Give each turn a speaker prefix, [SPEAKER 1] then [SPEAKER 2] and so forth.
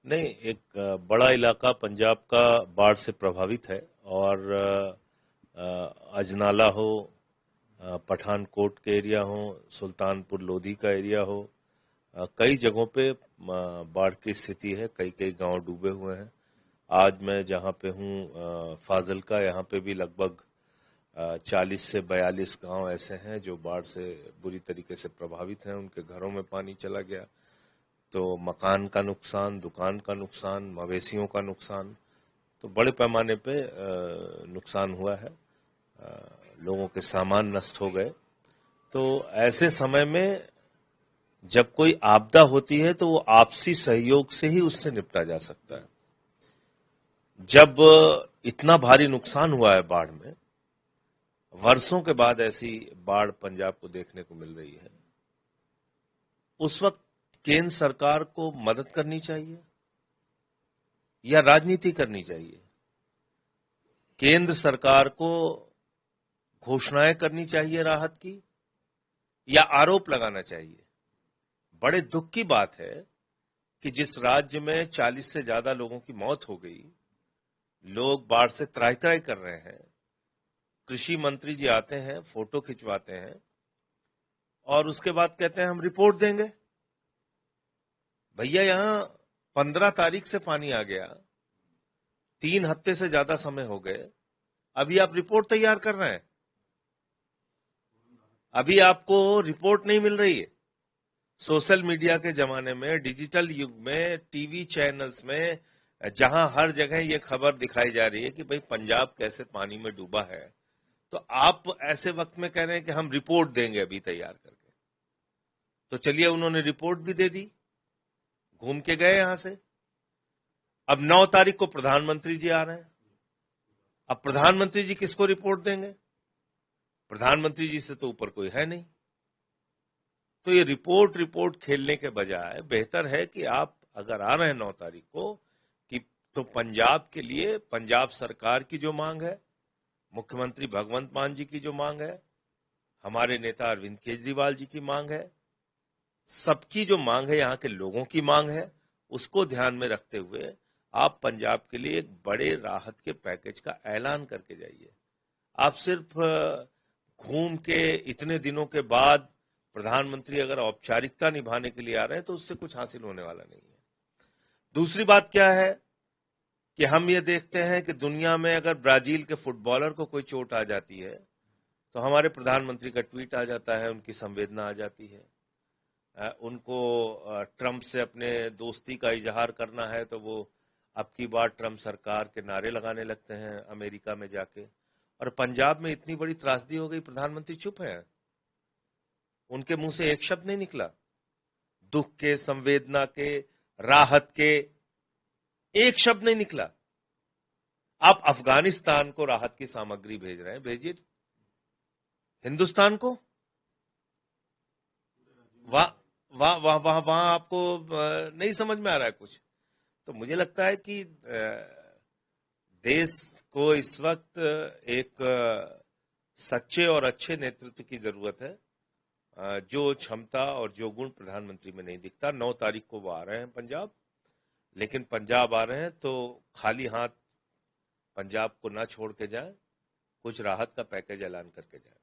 [SPEAKER 1] नहीं, एक बड़ा इलाका पंजाब का बाढ़ से प्रभावित है और अजनाला हो, पठानकोट के एरिया हो, सुल्तानपुर लोधी का एरिया हो, कई जगहों पे बाढ़ की स्थिति है। कई कई गांव डूबे हुए हैं। आज मैं जहां पे हूं फाजिल्का, यहाँ पे भी लगभग 40 से 42 गांव ऐसे हैं जो बाढ़ से बुरी तरीके से प्रभावित हैं। उनके घरों में पानी चला गया, तो मकान का नुकसान, दुकान का नुकसान, मवेशियों का नुकसान, तो बड़े पैमाने पे नुकसान हुआ है। लोगों के सामान नष्ट हो गए। तो ऐसे समय में जब कोई आपदा होती है तो वो आपसी सहयोग से ही उससे निपटा जा सकता है। जब इतना भारी नुकसान हुआ है बाढ़ में, वर्षों के बाद ऐसी बाढ़ पंजाब को देखने को मिल रही है, उस वक्त केंद्र सरकार को मदद करनी चाहिए या राजनीति करनी चाहिए? केंद्र सरकार को घोषणाएं करनी चाहिए राहत की या आरोप लगाना चाहिए? बड़े दुख की बात है कि जिस राज्य में 40 से ज्यादा लोगों की मौत हो गई, लोग बाढ़ से त्राहि त्राहि कर रहे हैं, कृषि मंत्री जी आते हैं, फोटो खिंचवाते हैं और उसके बाद कहते हैं हम रिपोर्ट देंगे। भैया, यहां 15 तारीख से पानी आ गया, 3 हफ्ते से ज्यादा समय हो गए, अभी आप रिपोर्ट तैयार कर रहे हैं? अभी आपको रिपोर्ट नहीं मिल रही है? सोशल मीडिया के जमाने में, डिजिटल युग में, टीवी चैनल्स में, जहां हर जगह ये खबर दिखाई जा रही है कि भाई पंजाब कैसे पानी में डूबा है, तो आप ऐसे वक्त में कह रहे हैं कि हम रिपोर्ट देंगे अभी तैयार करके। तो चलिए, उन्होंने रिपोर्ट भी दे दी, घूम के गए यहां से। अब 9 तारीख को प्रधानमंत्री जी आ रहे हैं। अब प्रधानमंत्री जी किसको रिपोर्ट देंगे? प्रधानमंत्री जी से तो ऊपर कोई है नहीं। तो ये रिपोर्ट खेलने के बजाय बेहतर है कि आप अगर आ रहे हैं 9 तारीख को, कि तो पंजाब के लिए पंजाब सरकार की जो मांग है, मुख्यमंत्री भगवंत मान जी की जो मांग है, हमारे नेता अरविंद केजरीवाल जी की मांग है, सबकी जो मांग है, यहां के लोगों की मांग है, उसको ध्यान में रखते हुए आप पंजाब के लिए एक बड़े राहत के पैकेज का ऐलान करके जाइए। आप सिर्फ घूम के इतने दिनों के बाद प्रधानमंत्री अगर औपचारिकता निभाने के लिए आ रहे हैं तो उससे कुछ हासिल होने वाला नहीं है। दूसरी बात क्या है कि हम ये देखते हैं कि दुनिया में अगर ब्राजील के फुटबॉलर को कोई चोट आ जाती है तो हमारे प्रधानमंत्री का ट्वीट आ जाता है, उनकी संवेदना आ जाती है। उनको ट्रंप से अपने दोस्ती का इजहार करना है तो वो अब की बार ट्रंप सरकार के नारे लगाने लगते हैं अमेरिका में जाके। और पंजाब में इतनी बड़ी त्रासदी हो गई, प्रधानमंत्री चुप है, उनके मुंह से एक शब्द नहीं निकला दुख के, संवेदना के, राहत के, एक शब्द नहीं निकला। आप अफगानिस्तान को राहत की सामग्री भेज रहे हैं, भेजिए। हिंदुस्तान को वहां आपको नहीं समझ में आ रहा है कुछ। तो मुझे लगता है कि देश को इस वक्त एक सच्चे और अच्छे नेतृत्व की जरूरत है, जो क्षमता और जो गुण प्रधानमंत्री में नहीं दिखता। 9 तारीख को वो आ रहे हैं पंजाब, लेकिन पंजाब आ रहे हैं तो खाली हाथ पंजाब को ना छोड़ के जाएं, कुछ राहत का पैकेज ऐलान करके जाएं।